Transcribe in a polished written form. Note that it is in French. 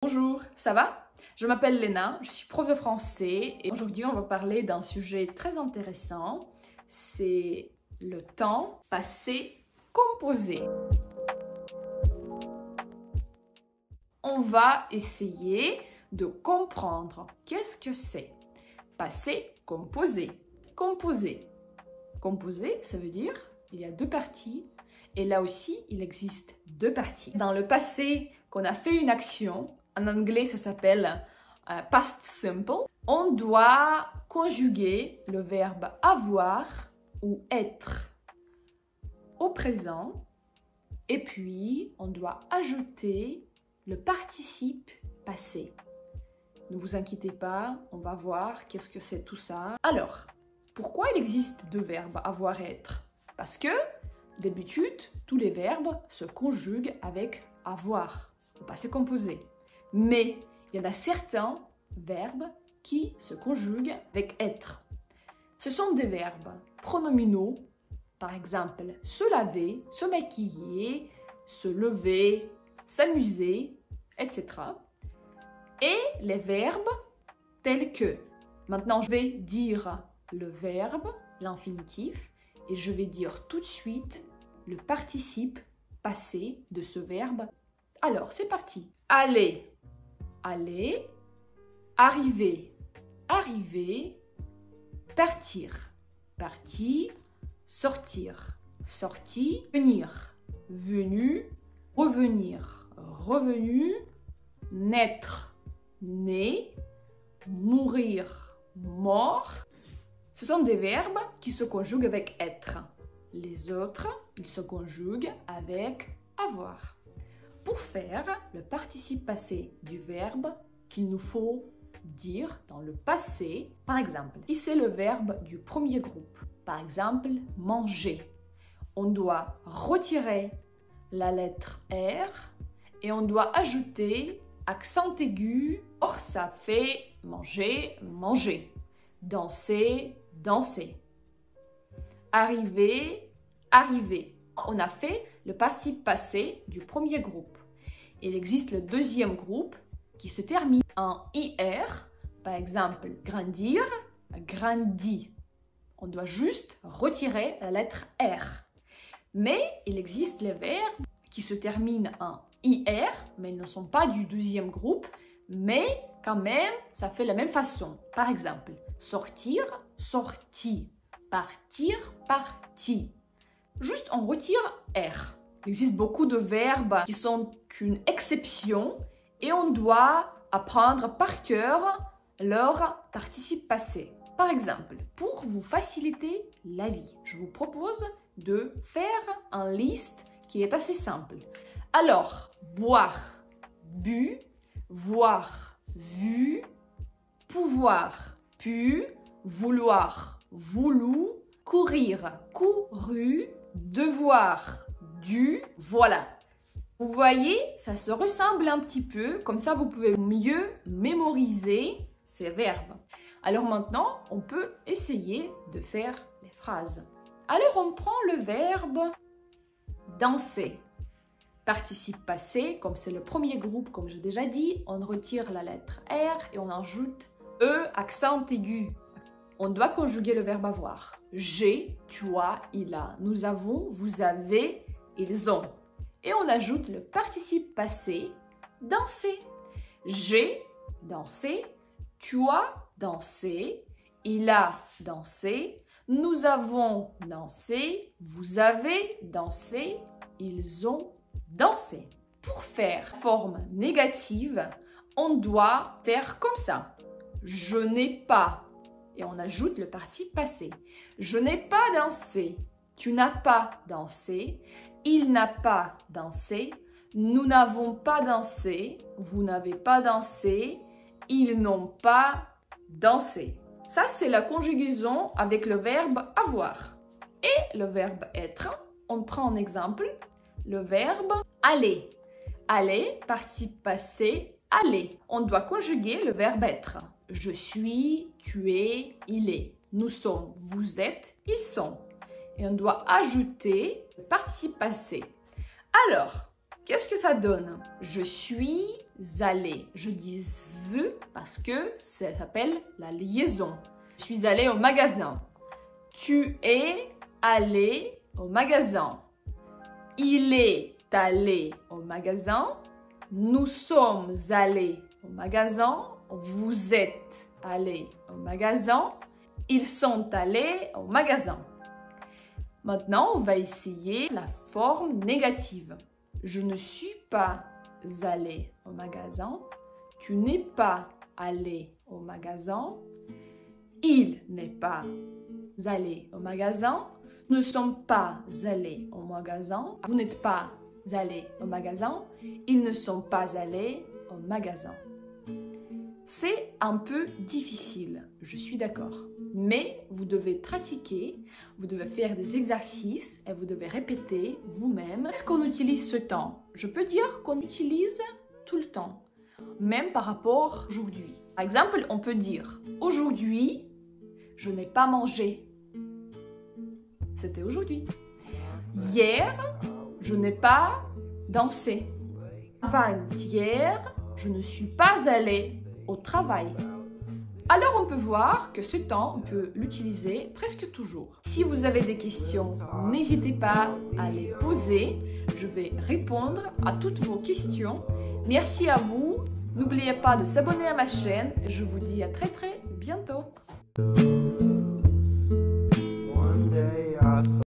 Bonjour, ça va? Je m'appelle Léna, je suis prof de français et aujourd'hui on va parler d'un sujet très intéressant, c'est le temps passé composé. On va essayer de comprendre qu'est-ce que c'est passé composé. Composé. Composé, ça veut dire il y a deux parties et là aussi il existe deux parties. Dans le passé, qu'on a fait une action, en anglais ça s'appelle past simple, on doit conjuguer le verbe avoir ou être au présent et puis on doit ajouter le participe passé. Ne vous inquiétez pas, on va voir qu'est-ce que c'est tout ça. Alors, pourquoi il existe deux verbes, avoir et être? Parce que, d'habitude, tous les verbes se conjuguent avec avoir, au passé composé. Mais il y en a certains verbes qui se conjuguent avec être. Ce sont des verbes pronominaux, par exemple se laver, se maquiller, se lever, s'amuser, etc. Et les verbes tels que, maintenant je vais dire le verbe, l'infinitif, et je vais dire tout de suite le participe passé de ce verbe. Alors, c'est parti. Aller, aller, arriver, arriver, partir, parti, sortir, sorti, venir, venu, revenir, revenu, naître, né, mourir, mort. Ce sont des verbes qui se conjuguent avec être. Les autres, ils se conjuguent avec avoir. Pour faire le participe passé du verbe qu'il nous faut dire dans le passé, par exemple, si c'est le verbe du premier groupe, par exemple, manger, on doit retirer la lettre R et on doit ajouter accent aigu, or ça fait manger, manger, danser, danser, arriver, arriver. On a fait le participe passé du premier groupe. Il existe le deuxième groupe qui se termine en IR, par exemple grandir, grandi. On doit juste retirer la lettre R. Mais il existe les verbes qui se terminent en IR, mais ils ne sont pas du deuxième groupe, mais quand même, ça fait la même façon. Par exemple, sortir, sorti, partir, parti. Juste on retire R. Il existe beaucoup de verbes qui sont une exception et on doit apprendre par cœur leur participe passé. Par exemple, pour vous faciliter la vie, je vous propose de faire une liste qui est assez simple. Alors, boire, bu, voir, vu, pouvoir, pu, vouloir, voulu, courir, couru, devoir, dû, voilà. Vous voyez, ça se ressemble un petit peu, comme ça vous pouvez mieux mémoriser ces verbes. Alors maintenant, on peut essayer de faire les phrases. Alors on prend le verbe danser. Participe passé, comme c'est le premier groupe, comme j'ai déjà dit, on retire la lettre R et on ajoute E, accent aigu. On doit conjuguer le verbe avoir. J'ai, tu as, il a. Nous avons, vous avez, ils ont. Et on ajoute le participe passé, danser. J'ai dansé, tu as dansé, il a dansé, nous avons dansé, vous avez dansé, ils ont dansé. Pour faire forme négative, on doit faire comme ça. Je n'ai pas. Et on ajoute le participe passé. Je n'ai pas dansé. Tu n'as pas dansé. Il n'a pas dansé. Nous n'avons pas dansé. Vous n'avez pas dansé. Ils n'ont pas dansé. Ça, c'est la conjugaison avec le verbe avoir. Et le verbe être, on prend en exemple le verbe aller. Aller, participe passé, aller. On doit conjuguer le verbe être. Je suis, tu es, il est. Nous sommes, vous êtes, ils sont. Et on doit ajouter le participe passé. Alors, qu'est-ce que ça donne? Je suis allé. Je dis z parce que ça s'appelle la liaison. Je suis allé au magasin. Tu es allé au magasin. Il est allé au magasin. Nous sommes allés au magasin. Vous êtes allés au magasin. Ils sont allés au magasin. Maintenant, on va essayer la forme négative. Je ne suis pas allé au magasin. Tu n'es pas allé au magasin. Il n'est pas allé au magasin. Nous ne sommes pas allés au magasin. Vous n'êtes pas allé au magasin. Ils ne sont pas allés au magasin. C'est un peu difficile, je suis d'accord. Mais vous devez pratiquer, vous devez faire des exercices et vous devez répéter vous-même. Est-ce qu'on utilise ce temps? Je peux dire qu'on utilise tout le temps, même par rapport à aujourd'hui. Par exemple, on peut dire « Aujourd'hui, je n'ai pas mangé ». C'était aujourd'hui. Hier, je n'ai pas dansé. Avant-hier, je ne suis pas allée au travail. Alors on peut voir que ce temps, on peut l'utiliser presque toujours. Si vous avez des questions, n'hésitez pas à les poser. Je vais répondre à toutes vos questions. Merci à vous. N'oubliez pas de s'abonner à ma chaîne. Je vous dis à très bientôt.